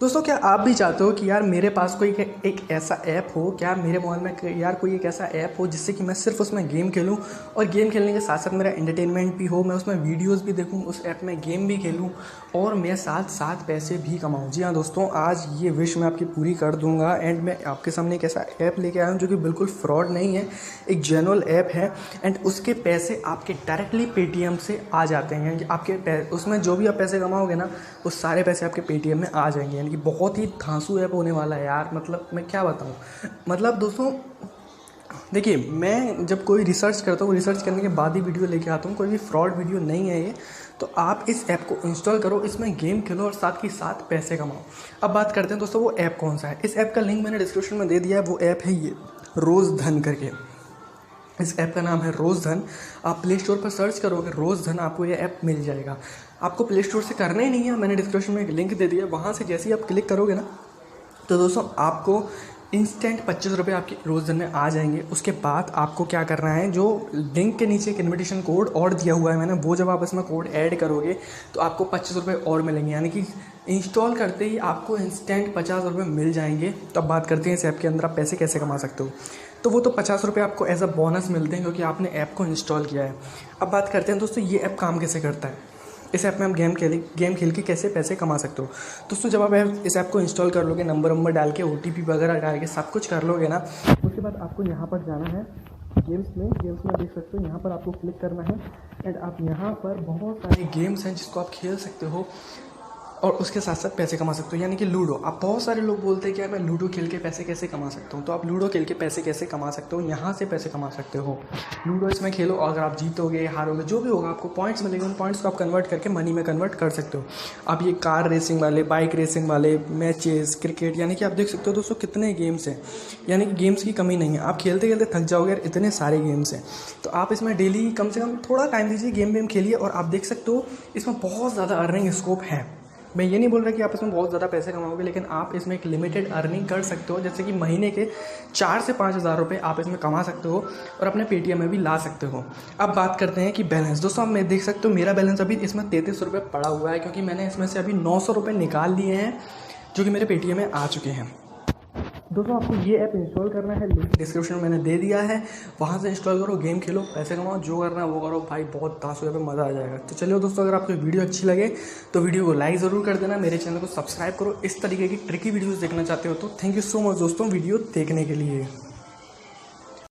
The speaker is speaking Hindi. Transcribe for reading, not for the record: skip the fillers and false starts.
दोस्तों, क्या आप भी चाहते हो कि यार मेरे पास कोई एक ऐसा ऐप हो, क्या मेरे मोबाइल में यार कोई एक ऐसा ऐप हो जिससे कि मैं सिर्फ उसमें गेम खेलूं और गेम खेलने के साथ साथ मेरा एंटरटेनमेंट भी हो, मैं उसमें वीडियोस भी देखूं, उस ऐप में गेम भी खेलूं और मैं साथ साथ पैसे भी कमाऊं। जी हाँ दोस्तों, आज ये विश मैं आपकी पूरी कर दूंगा एंड मैं आपके सामने एक ऐसा ऐप लेके आया हूँ जो कि बिल्कुल फ्रॉड नहीं है, एक जेन्युइन ऐप है एंड उसके पैसे आपके डायरेक्टली पेटीएम से आ जाते हैं। यानी कि आपके उसमें जो भी आप पैसे कमाओगे ना, वो सारे पैसे आपके पेटीएम में आ जाएंगे। कि बहुत ही धांसू ऐप होने वाला है यार, मतलब मैं क्या बताऊँ। मतलब दोस्तों देखिए, मैं जब कोई रिसर्च करता हूँ, रिसर्च करने के बाद ही वीडियो लेके आता हूँ, कोई भी फ्रॉड वीडियो नहीं है ये। तो आप इस ऐप को इंस्टॉल करो, इसमें गेम खेलो और साथ ही साथ पैसे कमाओ। अब बात करते हैं दोस्तों, वो ऐप कौन सा है। इस ऐप का लिंक मैंने डिस्क्रिप्शन में दे दिया है। वो ऐप है ये रोज़ धन करके। इस ऐप का नाम है रोज़ धन। आप प्ले स्टोर पर सर्च करोगे रोज़ धन, आपको ये ऐप मिल जाएगा। आपको प्ले स्टोर से करना ही नहीं है, मैंने डिस्क्रिप्शन में एक लिंक दे दिया, वहाँ से जैसे ही आप क्लिक करोगे ना, तो दोस्तों आपको इंस्टेंट 25 रुपये आपकी रोज़ धन में आ जाएंगे। उसके बाद आपको क्या करना है, जो लिंक के नीचे एक इन्विटेशन कोड और दिया हुआ है मैंने, वो जब आप इसमें कोड ऐड करोगे तो आपको 25 रुपये और मिलेंगे। यानी कि इंस्टॉल करते ही आपको इंस्टेंट 50 रुपये मिल जाएंगे। तो अब बात करते हैं इस ऐप के अंदर आप पैसे कैसे कमा सकते हो। तो वो तो 50 रुपये आपको एज अ बोनस मिलते हैं क्योंकि आपने ऐप को इंस्टॉल किया है। अब बात करते हैं दोस्तों, ये ऐप काम कैसे करता है। इस ऐप में हम गेम खेल के कैसे पैसे कमा सकते हो। दोस्तों, जब आप इस ऐप को इंस्टॉल कर लोगे, नंबर डाल के OTP वगैरह डाल के सब कुछ कर लोगे ना, उसके बाद आपको यहाँ पर जाना है गेम्स में देख सकते हो, यहाँ पर आपको क्लिक करना है एंड आप यहाँ पर बहुत सारे गेम्स हैं जिसको आप खेल सकते हो और उसके साथ साथ पैसे कमा सकते हो। यानी कि लूडो, आप बहुत सारे लोग बोलते हैं कि यार मैं लूडो खेल के पैसे कैसे कमा सकता हूँ। तो आप लूडो खेल के पैसे कैसे कमा सकते हो, यहाँ से पैसे कमा सकते हो। लूडो इसमें खेलो, अगर आप जीतोगे हारोगे जो भी होगा, आपको पॉइंट्स मिलेंगे, उन पॉइंट्स को आप कन्वर्ट करके मनी में कन्वर्ट कर सकते हो। आप ये कार रेसिंग वाले, बाइक रेसिंग वाले, मैचेस, क्रिकेट, यानी कि आप देख सकते हो दोस्तों कितने गेम्स हैं। यानी कि गेम्स की कमी नहीं है, आप खेलते खेलते थक जाओगे यार, इतने सारे गेम्स हैं। तो आप इसमें डेली कम से कम थोड़ा टाइम दीजिए, गेम खेलिए और आप देख सकते हो इसमें बहुत ज़्यादा अर्निंग स्कोप है। मैं ये नहीं बोल रहा कि आप इसमें बहुत ज़्यादा पैसे कमाओगे, लेकिन आप इसमें एक लिमिटेड अर्निंग कर सकते हो। जैसे कि महीने के 4 से 5 हज़ार रुपये आप इसमें कमा सकते हो और अपने पेटीएम में भी ला सकते हो। अब बात करते हैं कि बैलेंस। दोस्तों, आप मैं देख सकते हो मेरा बैलेंस अभी इसमें 33 रुपये पड़ा हुआ है, क्योंकि मैंने इसमें से अभी 900 रुपये निकाल लिए हैं जो कि मेरे पेटीएम में आ चुके हैं। दोस्तों, आपको ये ऐप इंस्टॉल करना है, लिंक डिस्क्रिप्शन में मैंने दे दिया है, वहाँ से इंस्टॉल करो, गेम खेलो, पैसे कमाओ, जो करना है वो करो भाई, बहुत तासुए पे मज़ा आ जाएगा। तो चलिए दोस्तों, अगर आपको वीडियो अच्छी लगे तो वीडियो को लाइक ज़रूर कर देना, मेरे चैनल को सब्सक्राइब करो। इस तरीके की ट्रिकी वीडियोज़ देखना चाहते हो तो थैंक यू सो मच दोस्तों वीडियो देखने के लिए।